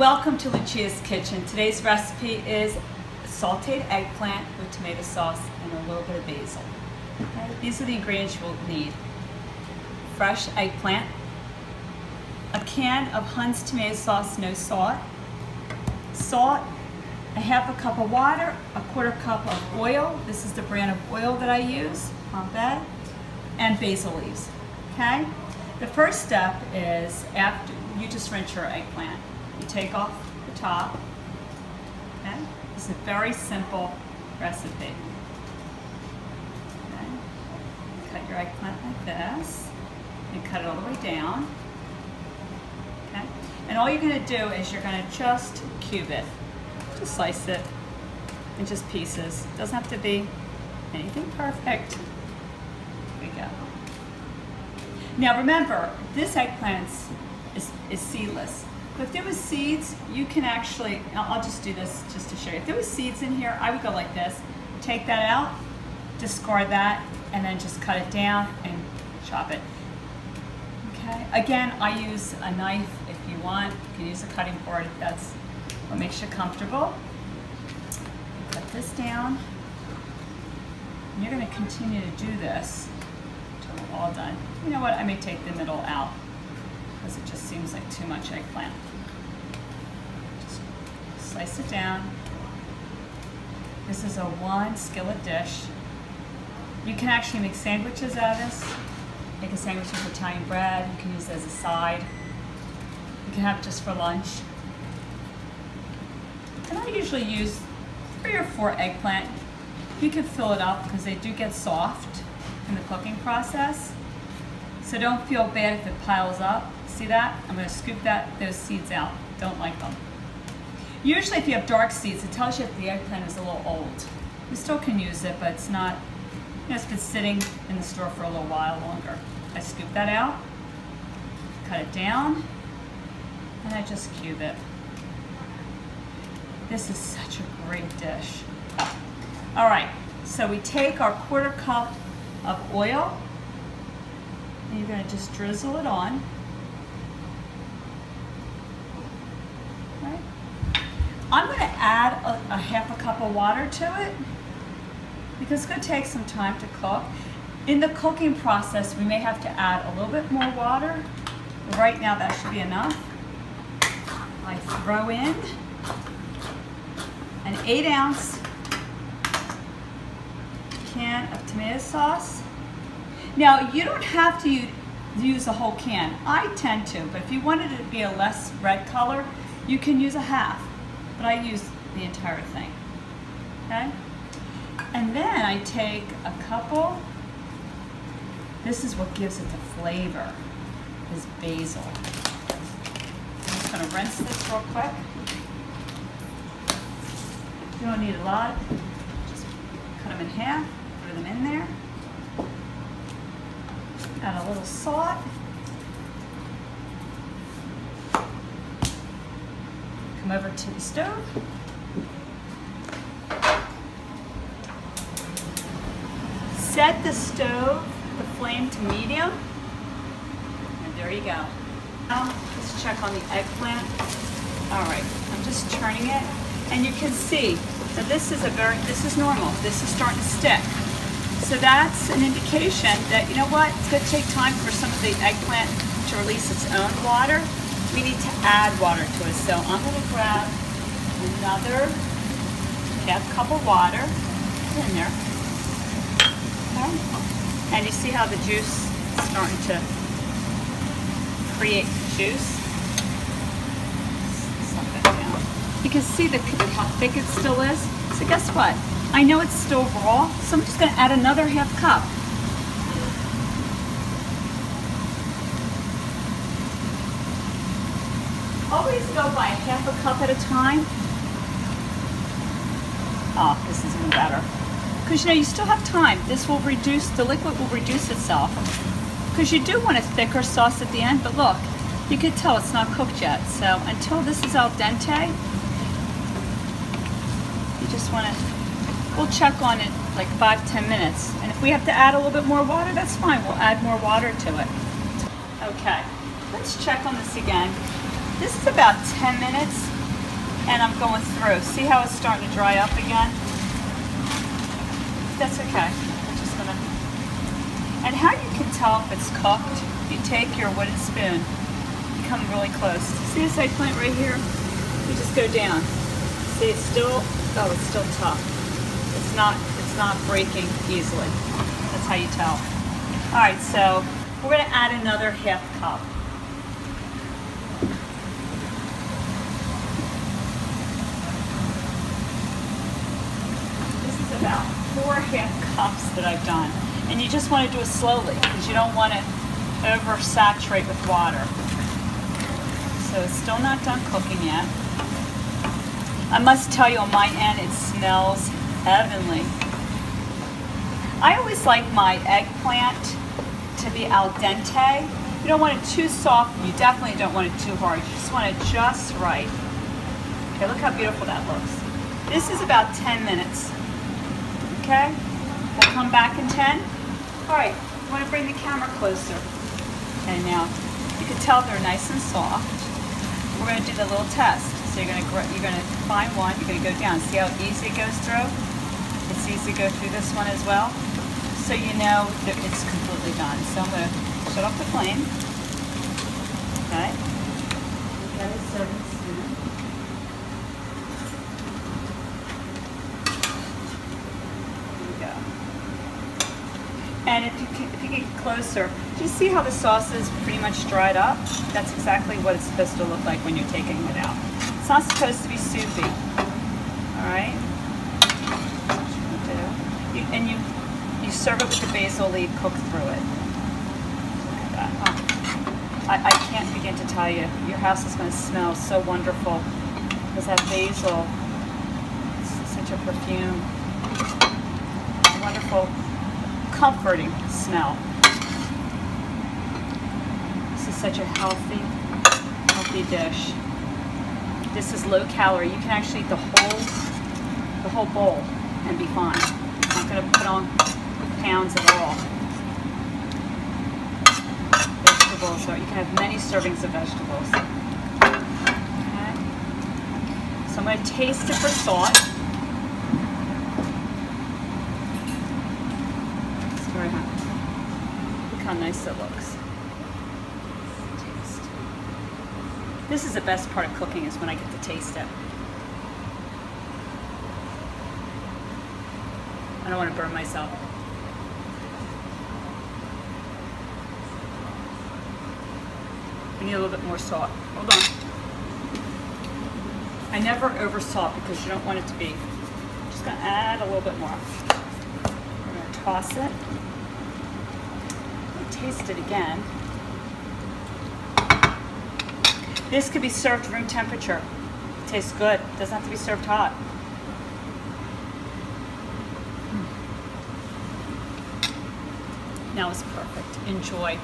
Welcome to Lucia's Kitchen. Today's recipe is sauteed eggplant with tomato sauce and a little bit of basil. Okay? These are the ingredients you'll need. Fresh eggplant, a can of Hunt's tomato sauce, no salt, salt, a half a cup of water, a quarter cup of oil. This is the brand of oil that I use, Pompe, and basil leaves. Okay? The first step is after you just rinse your eggplant. You take off the top. Okay? It's a very simple recipe. Okay? Cut your eggplant like this and cut it all the way down. Okay? And all you're going to do is you're going to just cube it. Just slice it in just pieces. Doesn't have to be anything perfect. There we go. Now remember, this eggplant is seedless. But if there was seeds, you can actually, I'll just do this just to show you. If there was seeds in here, I would go like this. Take that out, discard that, and then just cut it down and chop it. Okay, again, I use a knife if you want. You can use a cutting board if that's what makes you comfortable. Cut this down. And you're going to continue to do this until we're all done. You know what, I may take the middle out because it just seems like too much eggplant. Just slice it down. This is a 1 skillet dish. You can actually make sandwiches out of this. Make a sandwich with Italian bread. You can use it as a side. You can have it just for lunch. And I usually use 3 or 4 eggplant. You can fill it up because they do get soft in the cooking process. So don't feel bad if it piles up. See that? I'm going to scoop those seeds out. Don't like them. Usually if you have dark seeds, it tells you if the eggplant is a little old. You still can use it, but it's not, it's been sitting in the store for a little while longer. I scoop that out, cut it down, and I just cube it. This is such a great dish. All right, so we take our quarter cup of oil, and you're going to just drizzle it on. Right? I'm going to add a half a cup of water to it because it's going to take some time to cook. In the cooking process, we may have to add a little bit more water. But right now, that should be enough. I throw in an 8-ounce can of tomato sauce. Now, you don't have to use a whole can. I tend to, but if you wanted it to be a less red color, you can use a half. But I use the entire thing. Okay? And then I take a couple. This is what gives it the flavor, is basil. I'm just going to rinse this real quick. You don't need a lot. Just cut them in half, throw them in there. Add a little salt. Come over to the stove. Set the stove, the flame to medium. And there you go. Now, let's check on the eggplant. All right, I'm just turning it. And you can see that this is normal. This is starting to stick. So that's an indication that, you know what, it's going to take time for some of the eggplant to release its own water. We need to add water to it. So I'm going to grab another half cup of water, put it in there. Okay. And you see how the juice is starting to create juice. Suck that down. You can see how thick it still is. So guess what? I know it's still raw, so I'm just going to add another half cup. Always go by half a cup at a time. Oh, this is even better. Because you still have time. This will reduce, the liquid will reduce itself. Because you do want a thicker sauce at the end, but look, you can tell it's not cooked yet. So until this is al dente, you just want to, we'll check on it like 5-10 minutes. And if we have to add a little bit more water, that's fine. We'll add more water to it. Okay, let's check on this again. This is about 10 minutes, and I'm going through. See how it's starting to dry up again? That's okay. I'm just gonna. And how you can tell if it's cooked, you take your wooden spoon, you come really close. See this eggplant right here? You just go down. See, it's still, oh, it's still tough. It's not breaking easily. That's how you tell. All right, so we're gonna add another half cup. This is about 4 half cups that I've done. And you just want to do it slowly because you don't want to oversaturate with water. So it's still not done cooking yet. I must tell you, on my end, it smells heavenly. I always like my eggplant to be al dente. You don't want it too soft, and you definitely don't want it too hard. You just want it just right. Okay, look how beautiful that looks. This is about 10 minutes. Okay, we'll come back in 10. All right, you want to bring the camera closer. Okay, now you can tell they're nice and soft. We're going to do the little test. So you're going to find one. You're going to go down. See how easy it goes through? It's easy to go through this one as well. So you know that it's completely done. So I'm going to shut off the flame. Okay. Okay, serving spoon. Here we go. And if you get closer, do you see how the sauce is pretty much dried up? That's exactly what it's supposed to look like when you're taking it out. It's not supposed to be soupy. All right. And you serve it with the basil leaf cooked through it. Look at that. Oh. I can't begin to tell you. Your house is going to smell so wonderful because that basil is such a perfume. It's a wonderful, comforting smell. This is such a healthy dish. This is low calorie. You can actually eat the whole bowl and be fine. It's not going to put on pounds at all. Vegetables, so you can have many servings of vegetables. Okay. So I'm going to taste it for salt. It's very hot. Look how nice it looks. Taste. This is the best part of cooking, is when I get to taste it. I don't want to burn myself. I need a little bit more salt. Hold on. I never over salt because you don't want it to be. I'm just going to add a little bit more. We're going to toss it. Taste it again. This could be served room temperature. It tastes good. It doesn't have to be served hot. Now it's perfect. Enjoy.